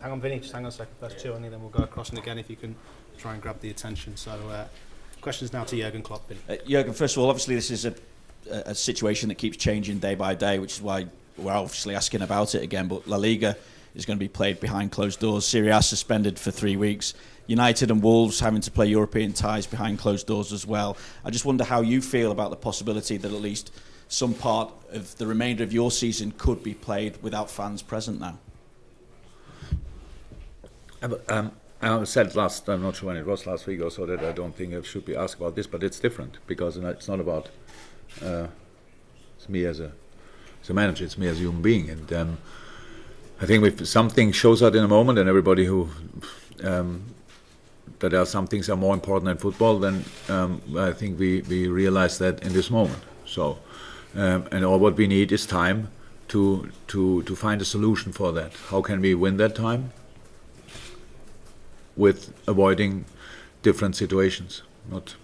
hang on, Vinny, just hang on a second. First two, and then we'll go across, and again, if you can try and grab the attention. So, questions now to Jurgen Klopp. Jurgen, first of all, obviously this is a situation that keeps changing day by day, which is why we're obviously asking about it again. But La Liga is going to be played behind closed doors. Serie A suspended for 3 weeks. United and Wolves having to play European ties behind closed doors as well. I just wonder how you feel about the possibility that at least some part of the remainder of your season could be played without fans present now. I said I'm not sure when it was last week or so, that I don't think I should be asked about this, but it's different because it's not about it's me as a manager, it's me as a human being, and I think if something shows out in a moment, and everybody who that there are some things that are more important than football, then I think we realize that in this moment. So and all what we need is time to find a solution for that. How can we win that time? With avoiding different situations.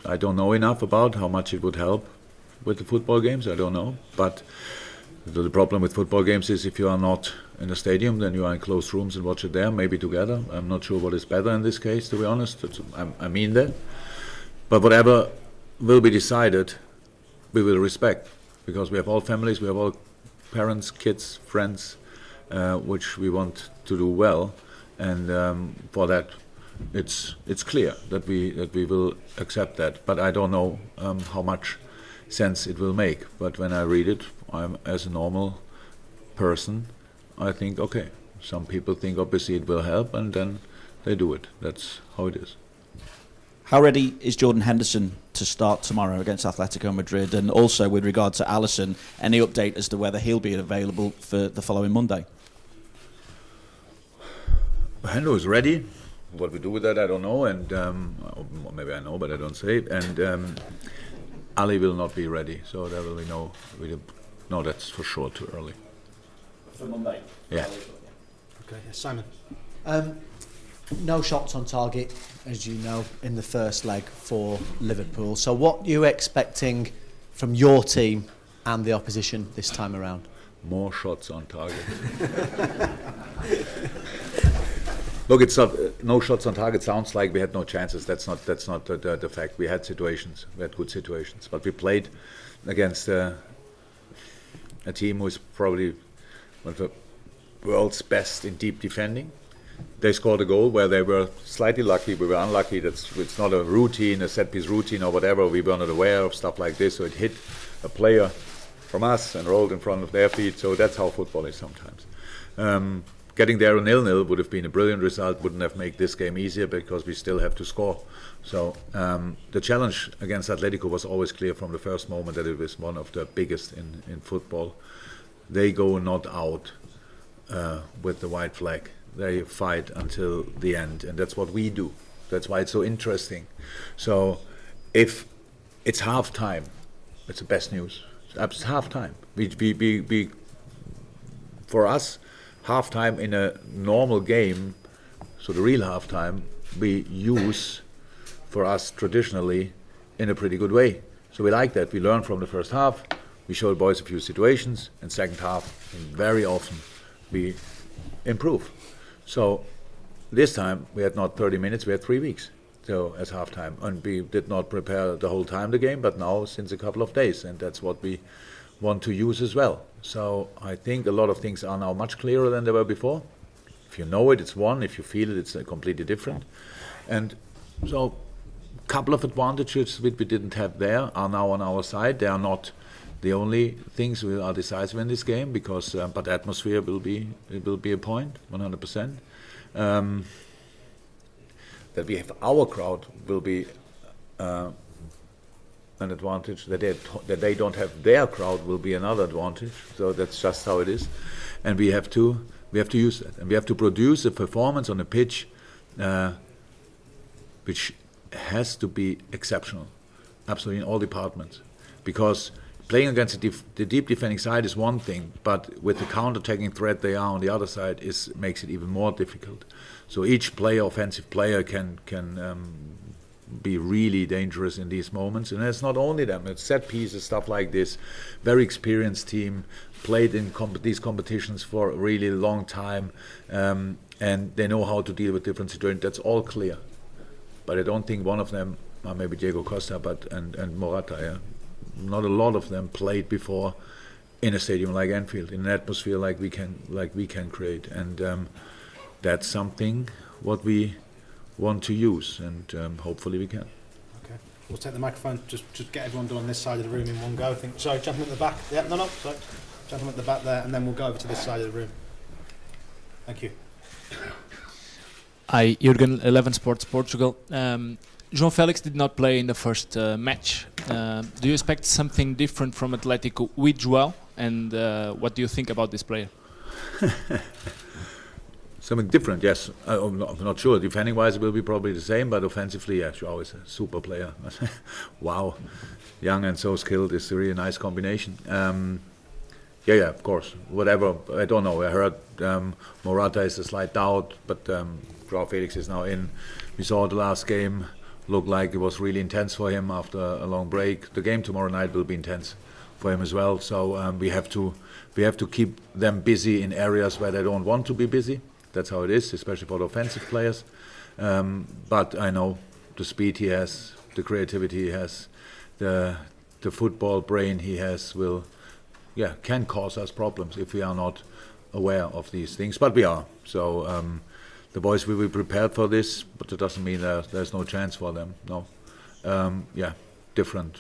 I don't know enough about how much it would help with the football games. I don't know, but the problem with football games is if you are not in a stadium, then you are in closed rooms and watch it there, maybe together. I'm not sure what is better in this case, to be honest. I mean that. But whatever will be decided, we will respect, because we have all families, we have all parents, kids, friends, which we want to do well, and for that, it's clear that we will accept that. But I don't know how much sense it will make. But when I read it, as a normal person, I think, okay, some people think obviously it will help, and then they do it. That's how it is. How ready is Jordan Henderson to start tomorrow against Atletico Madrid? And also with regard to Alisson, any update as to whether he'll be available for the following Monday? Hendo is ready. What we do with that, I don't know, and maybe I know, but I don't say it. And Ali will not be ready, so there will be no, that's for sure too early. For Monday? Yeah. Okay, Simon. No shots on target, as you know, in the first leg for Liverpool. So what are you expecting from your team and the opposition this time around? More shots on target. Look, it's not no shots on target. Sounds like we had no chances. That's not the fact. We had situations. We had good situations, but we played against a team who is probably one of the world's best in deep defending. They scored a goal where they were slightly lucky. We were unlucky. It's not a routine, a set-piece routine or whatever. We were not aware of stuff like this, so it hit a player from us and rolled in front of their feet. So that's how football is sometimes. Getting there a 0-0 would have been a brilliant result. Wouldn't have made this game easier because we still have to score. So the challenge against Atletico was always clear from the first moment that it was one of the biggest in football. They go not out with the white flag. They fight until the end, and that's what we do. That's why it's so interesting. So if it's half time, it's the best news. It's half time. We for us, half time in a normal game, so the real half time, we use for us traditionally in a pretty good way. So we like that. We learn from the first half. We show the boys a few situations, and second half, very often we improve. So this time we had not 30 minutes, we had 3 weeks. So as halftime, and we did not prepare the whole time the game, but now since a couple of days, and that's what we want to use as well. So I think a lot of things are now much clearer than they were before. If you know it, it's one. If you feel it, it's completely different. And so a couple of advantages which we didn't have there are now on our side. They are not the only things we are decisive in this game, because but the atmosphere will be a point, 100%. That we have our crowd will be an advantage. That they don't have their crowd will be another advantage. So that's just how it is, and we have to use that, and we have to produce a performance on a pitch which has to be exceptional, absolutely in all departments, because playing against the deep defending side is one thing, but with the counter-attacking threat they are on the other side makes it even more difficult. So each player, offensive player, can be really dangerous in these moments. And it's not only them; it's set pieces, stuff like this. Very experienced team, played in these competitions for a really long time, and they know how to deal with different situations. That's all clear. But I don't think one of them, maybe Diego Costa, and Morata, yeah, not a lot of them played before in a stadium like Anfield, in an atmosphere like we can create, and that's something what we want to use, and hopefully we can. Okay, we'll take the microphone. Just get everyone done on this side of the room in one go. I think. Sorry, gentleman at the back. Yeah, no, sorry, gentleman at the back there, and then we'll go over to this side of the room. Thank you. Hi, Jurgen, 11 Sports Portugal. João Felix did not play in the first match. Do you expect something different from Atletico with João? And what do you think about this player? Something different, yes. I'm not sure. Defending-wise, it will be probably the same, but offensively, yeah, João is a super player. Wow, young and so skilled is a really nice combination. Yeah, of course. Whatever, I don't know. I heard Morata is a slight doubt, but João Felix is now in. We saw the last game. Looked like it was really intense for him after a long break. The game tomorrow night will be intense for him as well. So we have to keep them busy in areas where they don't want to be busy. That's how it is, especially for the offensive players. But I know the speed he has, the creativity he has, the football brain he has can cause us problems if we are not aware of these things. But we are. So the boys will be prepared for this, but it doesn't mean there's no chance for them. No. Different.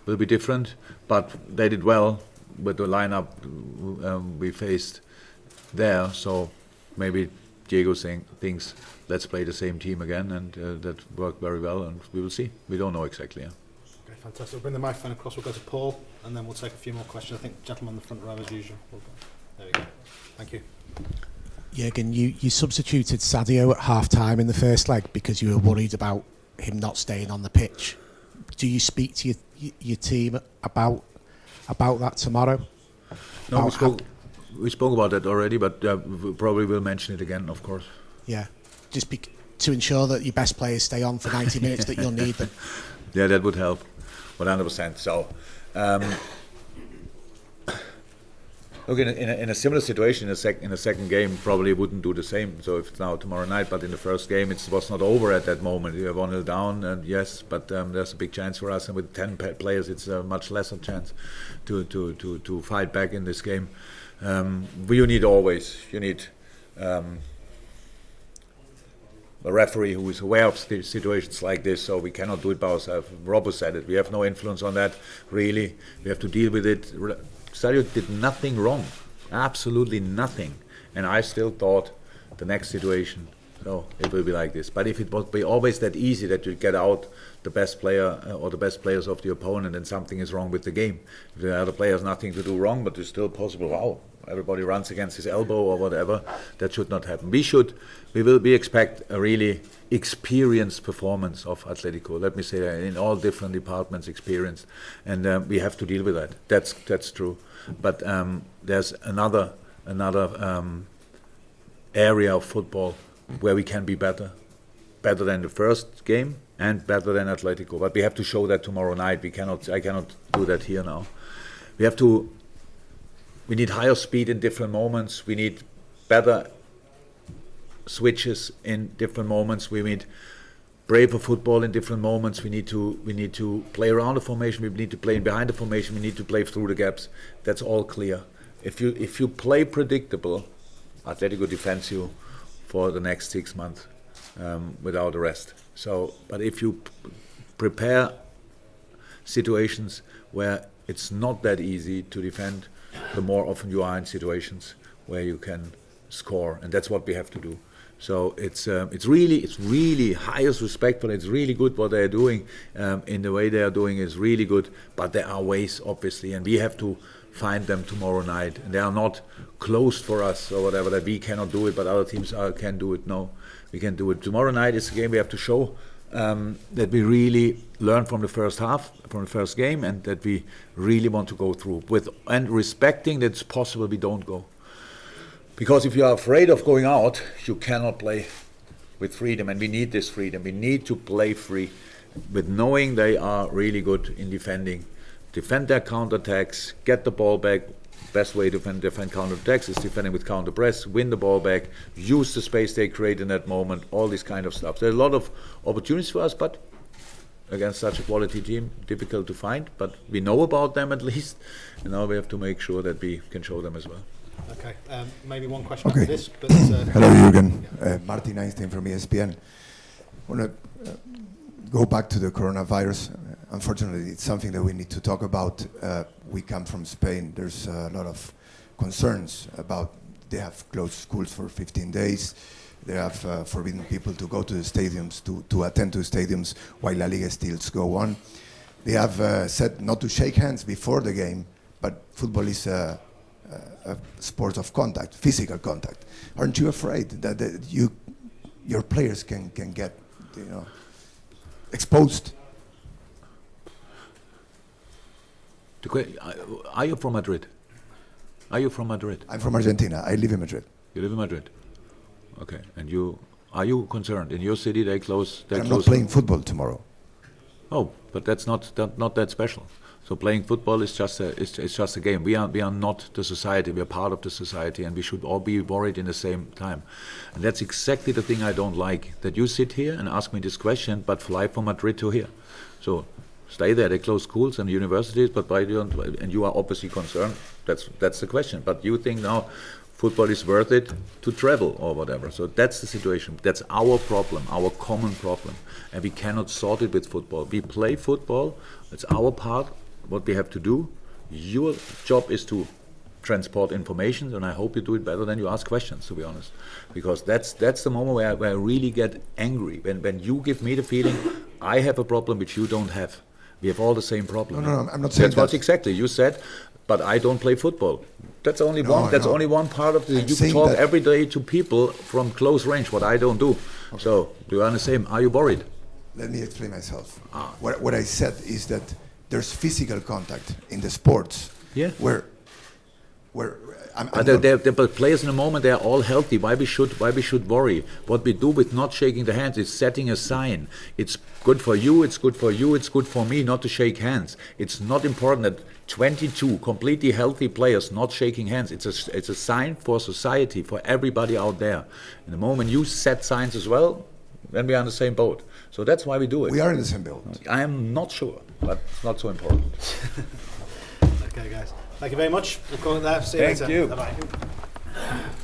Will be different, but they did well with the lineup we faced there. So maybe Diego thinks let's play the same team again, and that worked very well, and we will see. We don't know exactly. Yeah. Okay, fantastic. We'll bring the microphone across. We'll go to Paul, and then we'll take a few more questions. I think gentleman in the front row as usual. There we go. Thank you. Jurgen, you substituted Sadio at half-time in the first leg because you were worried about him not staying on the pitch. Do you speak to your team about that tomorrow? No, we spoke about that already, but we probably will mention it again, of course. Yeah, just to ensure that your best players stay on for 90 minutes, that you'll need them. Yeah, that would help, 100%. So, look, in a similar situation, in the second game, probably wouldn't do the same. So if it's now tomorrow night, but in the first game, it was not over at that moment. We were 1-0 down, and yes, but there's a big chance for us. And with 10 players, it's a much lesser chance to fight back in this game. You need a referee who is aware of situations like this, so we cannot do it by ourselves. Robbo said it. We have no influence on that, really. We have to deal with it. Sadio did nothing wrong, absolutely nothing, and I still thought the next situation, so it will be like this. But if it would be always that easy that you get out the best player or the best players of the opponent, and something is wrong with the game. If the other player has nothing to do wrong, but it's still possible. Wow, everybody runs against his elbow or whatever. That should not happen. We expect a really experienced performance of Atletico. Let me say that in all different departments, experienced, and we have to deal with that. That's true. But there's another area of football where we can be better than the first game and better than Atletico. But we have to show that tomorrow night. I cannot do that here now. We need higher speed in different moments. We need better switches in different moments. We need braver football in different moments. We need to play around the formation. We need to play behind the formation. We need to play through the gaps. That's all clear. If you play predictable, Atletico defends you for the next 6 months without a rest. So, but if you prepare situations where it's not that easy to defend, the more often you are in situations where you can score, and that's what we have to do. So it's really highest respect for it. It's really good what they are doing. In the way they are doing is really good, but there are ways, obviously, and we have to find them tomorrow night. And they are not closed for us or whatever, that we cannot do it, but other teams can do it. No, we can do it. Tomorrow night is a game we have to show that we really learn from the first half, from the first game, and that we really want to go through with, and respecting that it's possible we don't go. Because if you are afraid of going out, you cannot play with freedom, and we need this freedom. We need to play free, with knowing they are really good in defend their counterattacks, get the ball back. Best way to defend counterattacks is defending with counter press, win the ball back, use the space they create in that moment, all this kind of stuff. There are a lot of opportunities for us, but against such a quality team, difficult to find, but we know about them at least, and now we have to make sure that we can show them as well. Okay, maybe one question Okay. after this. But, Hello, Jurgen. Martin Einstein from ESPN. I want to go back to the coronavirus. Unfortunately, it's something that we need to talk about. We come from Spain. There's a lot of concerns about they have closed schools for 15 days. They have forbidden people to go to the stadiums, to attend to stadiums while La Liga still go on. They have said not to shake hands before the game, but football is a sport of contact, physical contact. Aren't you afraid that your players can get, exposed? Are you from Madrid? Are you from Madrid? I'm from Argentina. I live in Madrid. You live in Madrid. Okay, and are you concerned? In your city, they close. I'm not playing football tomorrow. Oh, but that's not that special. So playing football is just a game. We are not the society. We are part of the society, and we should all be worried in the same time. And that's exactly the thing I don't like. That you sit here and ask me this question, but fly from Madrid to here. So stay there. They close schools and universities, but and you are obviously concerned. That's the question. But you think now football is worth it to travel or whatever. So that's the situation. That's our problem, our common problem. And we cannot sort it with football. We play football. It's our part, what we have to do. Your job is to transport information, and I hope you do it better than you ask questions, to be honest. Because that's the moment where I really get angry. When you give me the feeling I have a problem which you don't have. We have all the same problem. No, I'm not saying that's what exactly you said. But I don't play football. That's only only one part of the. You can talk every day to people from close range. What I don't do. Okay. So do you understand? Are you worried? Let me explain myself. What I said is that there's physical contact in the sports. Yeah. Where the players in the moment, they are all healthy. Why we should worry? What we do with not shaking the hands is setting a sign. It's good for you. It's good for you. It's good for me not to shake hands. It's not important that 22 completely healthy players not shaking hands. It's a sign for society, for everybody out there. In the moment you set signs as well, then we are on the same boat. So that's why we do it. We are in the same boat. I am not sure, but it's not so important. Okay, guys. Thank you very much. We'll call it there. See you later. Thank you. Bye-bye.